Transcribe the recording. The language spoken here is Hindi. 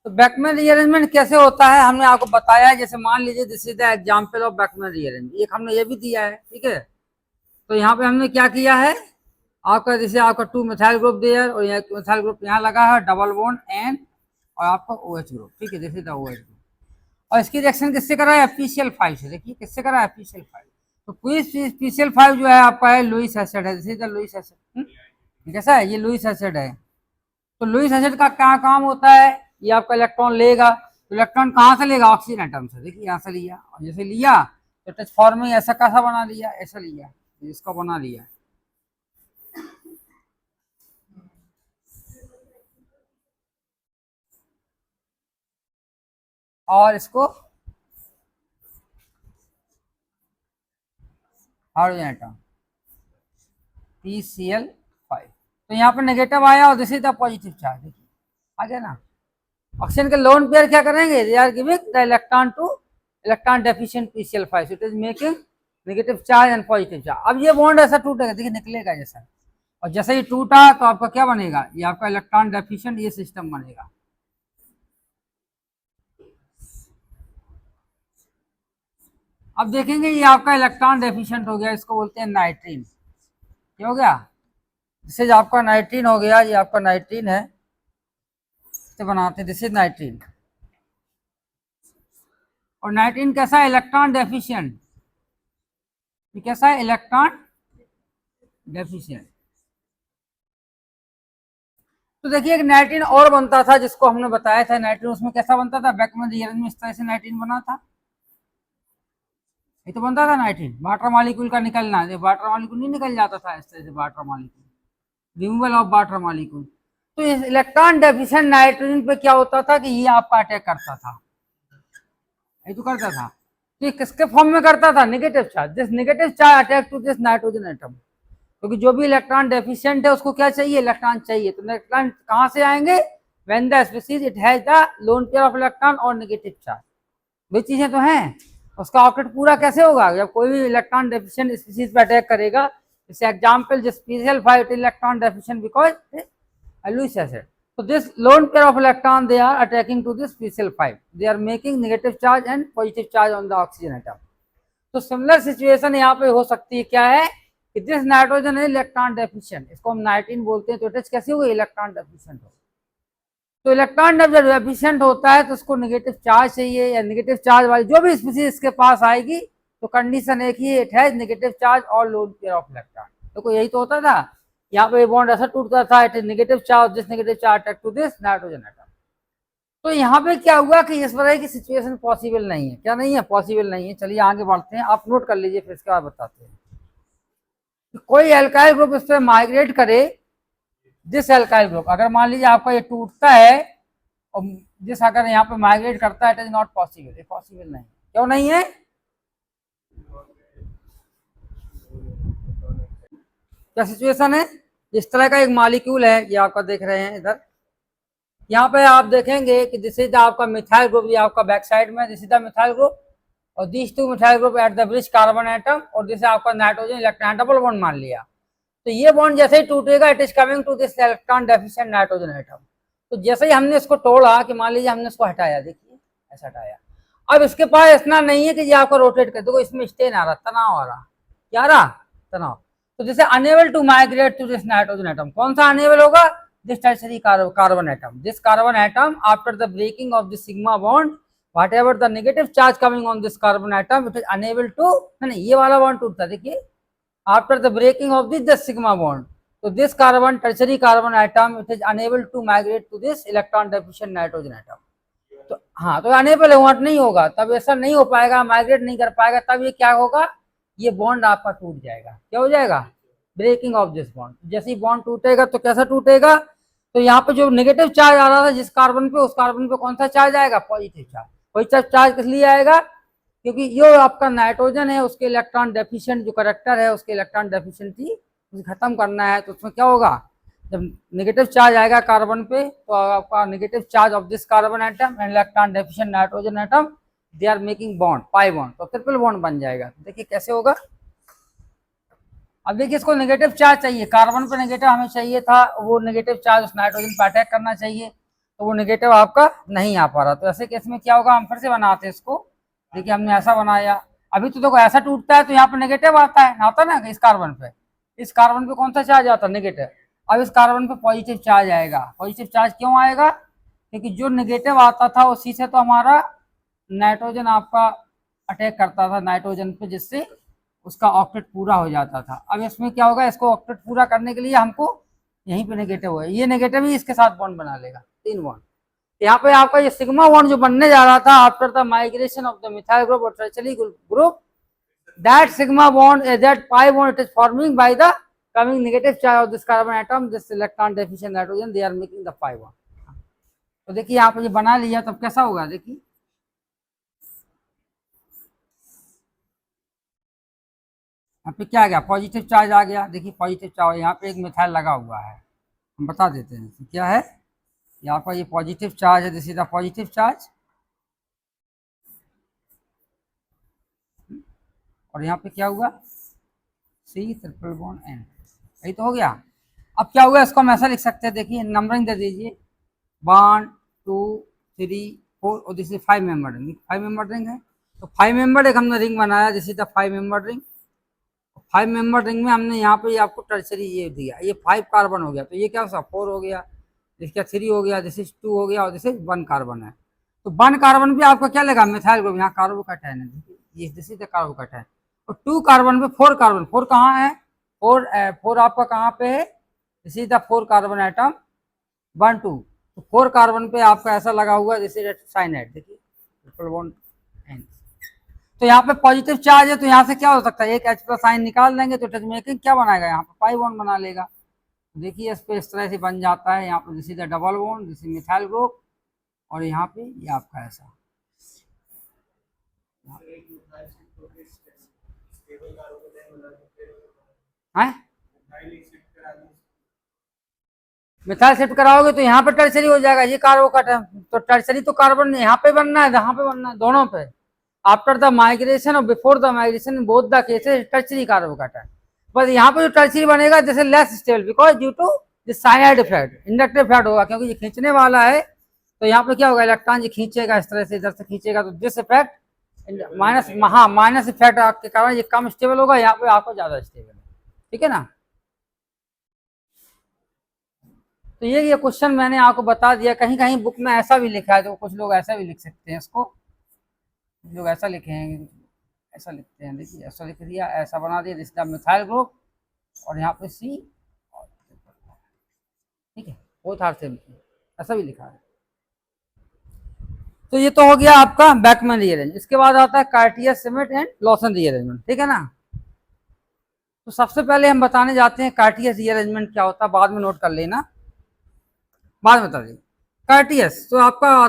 तो बैकमैन रीअरेंजमेंट कैसे होता है हमने आपको बताया है। जैसे मान लीजिए this is the example of Beckmann rearrangement, एक हमने ये भी दिया है, ठीक है। तो यहाँ पे हमने क्या किया है, आपका जैसे आपका 2 मिथाइल ग्रुप देयर और यहाँ मिथाइल ग्रुप यहाँ लगा है, डबल बॉन्ड एन और आपका OH ग्रुप, ठीक है, this is the OH group. और इसकी रिएक्शन किससे करा है, FeCl5 से। देखिए किससे करा है, FeCl5। तो क्विज FeCl5 जो है आपका है लुईस एसिड है, this is the Lewis acid. कैसा है, ये लुईस एसिड है। तो लुईस एसिड का क्या काम होता है, ये आपका इलेक्ट्रॉन लेगा। तो इलेक्ट्रॉन कहाँ से लेगा, ऑक्सीजन एटम से। देखिए यहाँ से लिया, और जैसे लिया तो टच फॉर्म में ऐसा कैसा बना लिया, ऐसा लिया, इसका बना लिया। और इसको हाइड्रोजन एटम PCl5। तो यहाँ पर नेगेटिव आया और this is the positive charge. देखिए आ गया ना। ऑक्सीजन के लोन पेयर क्या करेंगे, they are giving the electron to electron deficient PCl5, so it is making negative charge and positive charge. अब ये बॉन्ड ऐसा टूटेगा, देखिए निकलेगा जैसा, और जैसे ही टूटा तो आपका क्या बनेगा, ये आपका इलेक्ट्रॉन डेफिशिएंट ये सिस्टम बनेगा। अब देखेंगे ये आपका इलेक्ट्रॉन डेफिशिएंट हो गया, इसको बोलते हैं नाइट्रीन। क्या हो गया, दिस इज आपका नाइट्रीन हो गया, ये आपका नाइट्रीन है, इसे बनाते हैं, दिस इज नाइट्रीन। और नाइट्रीन कैसा है, इलेक्ट्रॉन डेफिशिएंट। ये कैसा है, इलेक्ट्रॉन डेफिशिएंट। तो देखिए एक नाइट्रीन और बनता था जिसको हमने बताया था नाइट्रीन, उसमें कैसा बनता था, बैकमैन रीअरेंजमेंट में इस तरह से नाइट्रीन बना था। ये तो बनता था नाइट्रीन, वाटर मॉलिक्यूल का निकलना, वाटर मॉलिक्यूल नहीं निकल जाता था इस तरह से, water molecule, removal of water molecule. तो इस इलेक्ट्रॉन डेफिशिएंट नाइट्रोजन पे क्या होता था कि ये आपका अटैक करता था, ये तो करता था। तो ये किसके फॉर्म में करता था, negative charge. This negative charge attack to this nitrogen atom, क्योंकि जो भी इलेक्ट्रॉन डेफिशिएंट है उसको क्या चाहिए, इलेक्ट्रॉन चाहिए। तो इलेक्ट्रॉन कहाँ से आएंगे, when the species it has the lone pair of electron और नेगेटिव चार्ज, वे चीजें तो हैं। उसका ऑक्टेट पूरा कैसे होगा, जब कोई भी इलेक्ट्रॉन डेफिशिएंट स्पीशीज पे अटैक करेगा। जैसे example just PCl5 electron deficient because Lewis acid. So this lone pair of electron they are attacking to this PCl5. They are making negative charge and positive charge on the oxygen atom. तो सिमिलर सिचुएशन यहाँ पे हो सकती है, क्या है कि दिस नाइट्रोजन है इलेक्ट्रॉन डेफिशिएंट, इसको हम नाइट्रीन बोलते हैं। तो इट कैसे होगा, इलेक्ट्रॉन डेफिशिएंट हो। तो इलेक्ट्रॉन जब डेफिशिएंट होता है तो उसको नेगेटिव चार्ज चाहिए, या नेगेटिव चार्ज वाली जो भी स्पीशीज इसके पास आएगी तो कंडीशन एक ही, इट हैज नेगेटिव चार्ज और लोन पेयर ऑफ इलेक्ट्रॉन। देखो यही तो होता था, यहाँ पे बॉन्ड ऐसा टूटता था, it is negative charge, this negative charge attack to this nitrogen atom. तो यहाँ पे क्या हुआ कि इस तरह की सिचुएशन पॉसिबल नहीं है, क्या नहीं है, पॉसिबल नहीं है। चलिए आगे बढ़ते हैं, आप नोट कर लीजिए, फिर इसके बाद बताते हैं। कोई एल्काइल ग्रुप इस पर माइग्रेट करे, दिस एल्काइल ग्रुप, अगर मान लीजिए आपका ये टूटता है और जिस अगर यहाँ पे माइग्रेट करता है, इट इज नॉट पॉसिबल, ये पॉसिबल नहीं। क्यों नहीं है, क्या सिचुएशन है, इस तरह का एक मॉलिक्यूल है, ये आपका देख रहे हैं इधर, यहाँ पे आप देखेंगे कि दिस इज आपका मिथाइल ग्रुप, ये आपका बैक साइड में this is the methyl group, और this two methyl group at the bridge carbon atom, और दिस आपका नाइट्रोजन इलेक्ट्रॉन, डबल बॉन्ड मान लिया। तो ये बॉन्ड जैसे ही टूटेगा, it is coming to this electron deficient nitrogen atom. तो जैसे ही हमने इसको तोड़ा, कि मान लीजिए हमने इसको हटाया, देखिए ऐसा हटाया, अब इसके पास इतना नहीं है कि ये आपको रोटेट कर, देखो इसमें स्टेन आ रहा, तनाव आ रहा, क्या आ रहा, तनाव। तो जैसे unable to migrate to this nitrogen atom, कौन सा अनेबल होगा, this tertiary carbon atom. This carbon atom, after the breaking of the sigma bond, whatever the negative charge coming on this carbon atom, it is unable to, नहीं ये वाला bond टूटता, देखिए after the breaking of this sigma bond, so this carbon tertiary carbon atom it is unable to migrate to this electron deficient nitrogen atom. तो हाँ, तो अनेबल है, नहीं होगा, तब ऐसा नहीं हो पाएगा, माइग्रेट नहीं कर पाएगा, तब ये क्या होगा, ये बॉन्ड आपका टूट जाएगा। क्या हो जाएगा, ब्रेकिंग ऑफ दिस बॉन्ड। जैसे ही बॉन्ड टूटेगा तो कैसा टूटेगा, तो यहाँ पे जो नेगेटिव चार्ज आ रहा था जिस कार्बन पे, उस कार्बन पे कौन सा चार्ज आएगा, पॉजिटिव चार्ज। पॉजिटिव चार्ज किस लिए आएगा, क्योंकि जो आपका नाइट्रोजन है उसके इलेक्ट्रॉन डेफिशिएंट जो करेक्टर है, उसके इलेक्ट्रॉन डेफिशिएंसी खत्म करना है। तो उसमें क्या होगा, जब नेगेटिव चार्ज आएगा कार्बन पे, तो आपका negative charge of this carbon atom and electron deficient nitrogen atom, they are making bond, pi bond, तो ट्रिपल बॉन्ड बन जाएगा। देखिए कैसे होगा, अब देखिए इसको नेगेटिव चार्ज चाहिए, कार्बन पे नेगेटिव हमें चाहिए था, वो नेगेटिव चार्ज उस नाइट्रोजन पे अटैक करना चाहिए। तो वो नेगेटिव आपका नहीं आ पा रहा। तो ऐसे केस में क्या होगा, हम फिर से बनाते हैं इसको। देखिए हमने ऐसा बनाया, अभी तो देखो ऐसा टूटता है तो यहाँ पे नेगेटिव आता ना इस कार्बन पे। इस कार्बन पे कौन सा चार्ज आता है, नेगेटिव। अब इस कार्बन पे पॉजिटिव चार्ज आएगा। पॉजिटिव चार्ज क्यों आएगा, क्योंकि जो नेगेटिव आता था उसी से तो हमारा नाइट्रोजन आपका अटैक करता था नाइट्रोजन पे, जिससे उसका ऑक्टेट पूरा हो जाता था। अब इसमें क्या होगा, इसको ऑक्टेट पूरा करने के लिए हमको यहीं पे नेगेटिव है, ये नेगेटिव ही इसके साथ बॉन्ड बना लेगा, 3 बॉन्ड। यहाँ पे आपका ये सिग्मा बॉन्ड जो बनने जा रहा था after the migration of the methyl group और tertiary group, that sigma bond that pi bond it is forming by the coming negative charge of this carbon atom, this electron deficient nitrogen, they are making the pi bond। तो देखिए आप ये बना लिया तब कैसा होगा, देखिए यहाँ पे क्या आ गया, पॉजिटिव चार्ज आ गया। देखिए पॉजिटिव चार्ज, यहाँ पे एक मिथाइल लगा हुआ है, हम बता देते हैं तो क्या है। यहाँ पर ये पॉजिटिव चार्ज है, this is the positive charge, और यहाँ पे क्या हुआ, सी ट्रिपल बॉन्ड एन, यही तो हो गया। अब क्या हुआ, इसको हम ऐसा लिख सकते हैं, देखिए नंबरिंग दे दीजिए 1 2 3 4 और this is 5 member ring. 5 member ring है तो 5 मेंबर एक हमने रिंग बनाया, this is the 5 member ring. 5 member ring में हमने यहाँ पे आपको टर्शरी ये दिया, ये 5 कार्बन हो गया, तो ये क्या होगा 4 हो गया, इसका 3 हो गया, दिस इज 2 हो गया, और दिस इज 1 कार्बन है। तो 1 कार्बन पे आपका क्या लगा, मिथाइल ग्रुप, यहाँ कार्बोकैटायन है, ये दिस इज द कार्बोकैटायन। और 2 कार्बन पे 4 कार्बन, 4 कहाँ है, 4 आपका कहाँ पे है, this is the 4 carbon atom 1 2। तो 4 कार्बन पे आपका ऐसा लगा हुआ है, दिस इज साइनाइड, देखिए ट्रिपल बॉन्ड एन। तो यहाँ पे पॉजिटिव चार्ज है, तो यहाँ से क्या हो सकता है, एक H प्लस साइन निकाल देंगे तो टच मेकिंग क्या बनाएगा, यहाँ पे पाई बॉन्ड बना लेगा। देखिए इस पे इस तरह से बन जाता है, यहाँ पे this is the double bond, this is methyl group, और यहाँ पे ये आपका ऐसा है। मिथाइल शिफ्ट कराओगे तो यहाँ पे टर्शरी हो जाएगा, ये कार्बोकैटायन, तो टर्शरी तो कार्बन यहाँ पे बनना है, यहाँ पे बनना है, दोनों पे। आफ्टर द माइग्रेशन और before the migration both the cases tertiary carbocation. बस यहाँ पे जो टर्शरी बनेगा जैसे less stable because due to this cyanide effect, inductive effect होगा, क्योंकि ये खींचने वाला है। तो यहाँ पे क्या होगा, इलेक्ट्रॉन ये खींचेगा इस तरह से, इधर से खींचेगा, तो दिस इफेक्ट माइनस इफेक्ट के कारण ये कम स्टेबल होगा, यहाँ पे आपको ज्यादा स्टेबल है, ठीक है ना। तो ये क्वेश्चन मैंने आपको बता दिया, कहीं कहीं बुक में ऐसा भी लिखा है, तो कुछ लोग ऐसा भी लिख सकते हैं इसको, लोग ऐसा लिखे हैं, ऐसा लिखते हैं, देखिए ऐसा लिख दिया, ऐसा बना दिया, दिस द मिथाइल ग्रुप, और यहाँ पे सी, ठीक है, बहुत हार्ड से ऐसा भी लिखा है। तो ये तो हो गया आपका बैकमैन रीअरेंज। इसके बाद आता है कार्टियस सिमेट एंड लॉसन रीअरेंजमेंट, ठीक है ना। तो सबसे पहले हम बताने जाते हैं कार्टियस रीअरेंजमेंट क्या होता है, बाद में नोट कर लेना, बाद में बता दीजिए। कार्टियस तो आपका आता